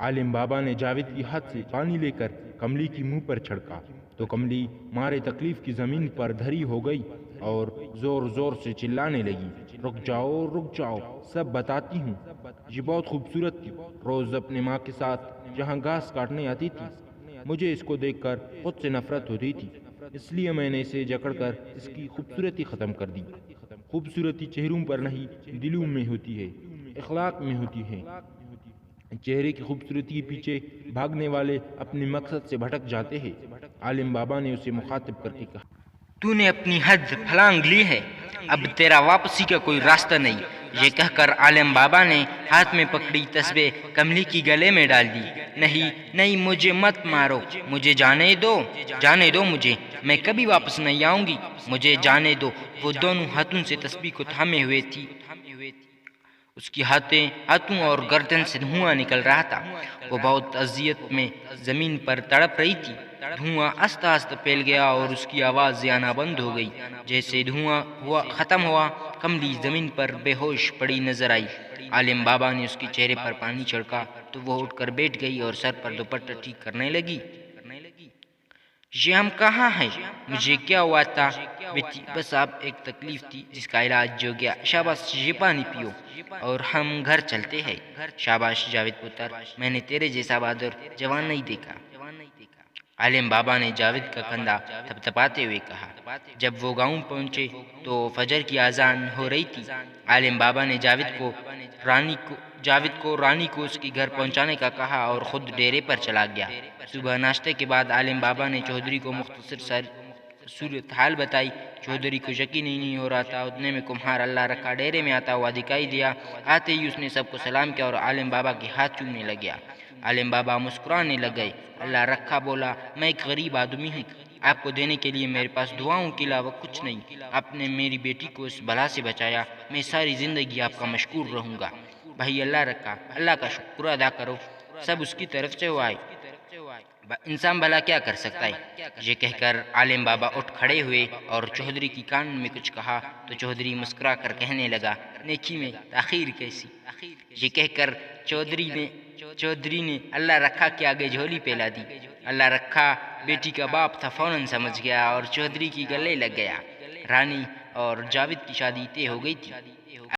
عالم بابا نے جاوید کی ہاتھ سے پانی لے کر کملی کی منہ پر چھڑکا تو کملی مارے تکلیف کی زمین پر دھری ہو گئی اور زور زور سے چلانے لگی، رک جاؤ، سب بتاتی ہوں۔ یہ بہت خوبصورت تھی، روز اپنے ماں کے ساتھ جہاں گھاس کاٹنے آتی تھی، مجھے اس کو دیکھ کر خود سے نفرت ہوتی تھی، اس لیے میں نے اسے جکڑ کر اس کی خوبصورتی ختم کر دی۔ خوبصورتی چہروں پر نہیں، دلوں میں ہوتی ہے، اخلاق میں ہوتی ہے۔ چہرے کی خوبصورتی کے پیچھے بھاگنے والے اپنے مقصد سے بھٹک جاتے ہیں۔ عالم بابا نے اسے مخاطب کر کے کہا، تو نے اپنی حد پھلانگ لی ہے، اب تیرا واپسی کا کوئی راستہ نہیں۔ یہ کہہ کر عالم بابا نے ہاتھ میں پکڑی تسبیح کملی کی گلے میں ڈال دی۔ نہیں، مجھے مت مارو، مجھے جانے دو مجھے، میں کبھی واپس نہیں آؤں گی، مجھے جانے دو۔ وہ دونوں ہاتھوں سے تسبیح کو تھامے ہوئے تھی، اس کی ہاتھوں اور گردن سے دھواں نکل رہا تھا۔ وہ بہت اذیت میں زمین پر تڑپ رہی تھی۔ دھواں آہستہ آہستہ پھیل گیا اور اس کی آواز آنا بند ہو گئی۔ جیسے دھواں ختم ہوا، کملی زمین پر بے ہوش پڑی نظر آئی۔ عالم بابا نے اس کے چہرے پر پانی چھڑکا تو وہ اٹھ کر بیٹھ گئی اور سر پر دوپٹہ ٹھیک کرنے لگی۔ یہ ہم کہاں ہیں؟ مجھے کیا ہوا تھا بیٹی؟ بس اب ایک تکلیف تھی جس کا علاج ہو گیا، شاباش، یہ پانی پیو اور ہم گھر چلتے ہیں۔ شاباش جاوید پتر، میں نے تیرے جیسا بہادر جوان نہیں دیکھا۔ عالم بابا نے جاوید کا کندھا تھپتھپاتے ہوئے کہا۔ جب وہ گاؤں پہنچے تو فجر کی اذان ہو رہی تھی۔ عالم بابا نے جاوید کو رانی کو اس کے گھر پہنچانے کا کہا اور خود ڈیرے پر چلا گیا۔ صبح ناشتے کے بعد عالم بابا نے چودھری کو مختصر صورتحال بتائی۔ چودھری کو یقین ہی نہیں ہو رہا تھا۔ اتنے میں کمہار اللہ رکھا ڈیرے میں آتا ہوا دکھائی دیا۔ آتے ہی اس نے سب کو سلام کیا اور عالم بابا کے ہاتھ چومنے لگا۔ عالم بابا مسکرانے لگ گئے۔ اللہ رکھا بولا، میں ایک غریب آدمی ہوں، آپ کو دینے کے لیے میرے پاس دعاؤں کے علاوہ کچھ نہیں۔ آپ نے میری بیٹی کو اس بلا سے بچایا، میں ساری زندگی آپ کا مشکور رہوں گا۔ بھائی اللہ رکھا، اللہ کا شکر ادا کرو، سب اس کی طرف سے ہوا ہے، انسان بھلا کیا کر سکتا ہے۔ یہ کہہ کر عالم بابا اٹھ کھڑے ہوئے اور چودھری کی کان میں کچھ کہا تو چودھری مسکرا کر کہنے لگا، نیکی میں تاخیر کیسی۔ یہ کہہ کر چودھری نے اللہ رکھا کے آگے جھولی پھیلا دی۔ اللہ رکھا بیٹی کا باپ تھا، فوراً سمجھ گیا اور چودھری کی گلے لگ گیا۔ رانی اور جاوید کی شادی طے ہو گئی تھی۔